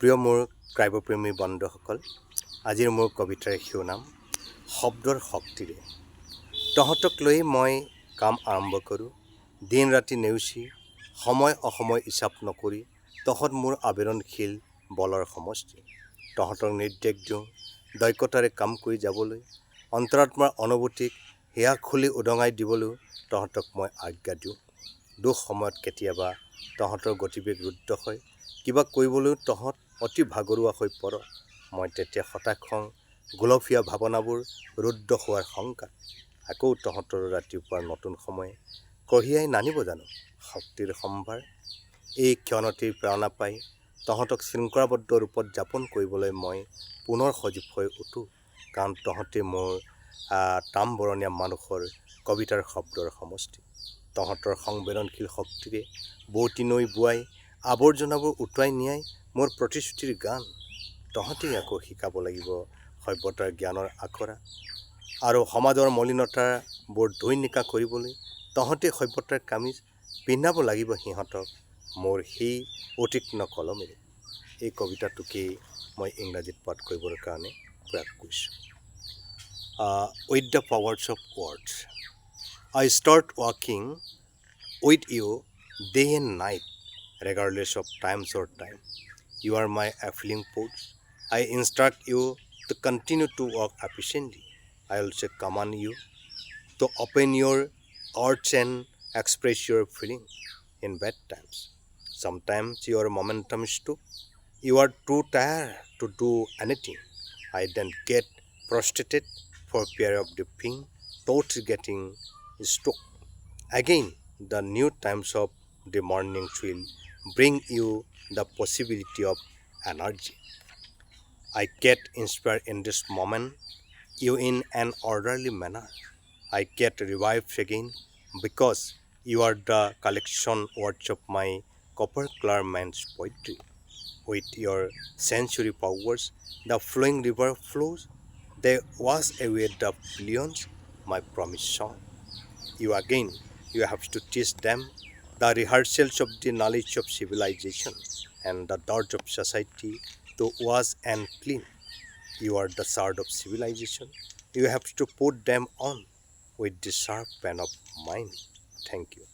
প্ৰিয় মোৰ কাব্যপ্ৰেমী বন্ধুসকল, আজিৰ মোৰ কবিতাৰ শিৰোনাম শব্দৰ শক্তিৰে। তহঁতক লৈ মই কাম আৰম্ভ কৰোঁ, দিন ৰাতি নেওচি, সময় অসময় হিচাপ নকৰি। তহঁত মোৰ আবেদনশীল বলৰ সমষ্টি। তহঁতক নিৰ্দেশ দিওঁ দক্ষতাৰে কাম কৰি যাবলৈ, অন্তৰাত্মাৰ অনুভূতিক হিয়া খুলি উদঙাই দিবলৈও তহঁতক মই আজ্ঞা দিওঁ। দুখ সময়ত কেতিয়াবা তহঁতৰ গতিবেগ ৰুদ্ধ হয়, কিবা কৰিবলৈও তহঁত অতি ভাগৰুৱা হৈ পৰ। মই তেতিয়া হতাশ হওঁ, গোলপীয়া ভাৱনাবোৰ ৰুদ্ধ হোৱাৰ শংকাত। আকৌ তহঁতৰ ৰাতিপুৱাৰ নতুন সময়ে কঢ়িয়াই নানিব জানো শক্তিৰ সম্ভাৰ। এই ক্ষণতেই প্ৰেৰণা পাই তহঁতক শৃংখলাবদ্ধ ৰূপত যাপন কৰিবলৈ মই পুনৰ সজীৱ হৈ উঠোঁ, কাৰণ তহঁতে মোৰ তামবৰণীয়া মানুহৰ কবিতাৰ শব্দৰ সমষ্টি। তহঁতৰ সংবেদনশীল শক্তিৰে বোৱতী নৈ বোৱাই আৱৰ্জনাবোৰ উটুৱাই নিয়াই মোৰ প্ৰতিশ্ৰুতিৰ গান। তহঁতেই আকৌ শিকাব লাগিব সভ্যতাৰ জ্ঞানৰ আখৰা, আৰু সমাজৰ মলিনতাবোৰ ধুই নিকা কৰিবলৈ তহঁতেই সভ্যতাৰ কামিজ পিন্ধাব লাগিব সিহঁতক মোৰ সেই অতীক্ষ্ণ কলমেৰে। এই কবিতাটোকেই মই ইংৰাজীত পাঠ কৰিবৰ কাৰণে প্ৰয়াস কৰিছোঁ। With the powers of words, I start walking with you day and night, regardless of times or time. You are my affling pulse. I instruct you to continue to walk efficiently. I also command you to open your hearts and express your feelings in bad times. Sometimes your momentum is too. You are too tired to do anything. I then get prostrated for fear of the pain, thoughts getting stuck. Again, the new times of the morning will bring you the possibility of energy. I get inspired in this moment, you in an orderly manner. I get revived again because you are the collection words of my copper clear man's poetry. With your sensory powers, the flowing river flows. They wash away the billions, my promised song. You have to teach them the rehearsals of the knowledge of civilization and the dirt of society to wash and clean. You are the sword of civilization. You have to put them on with the sharp pen of mine. Thank you.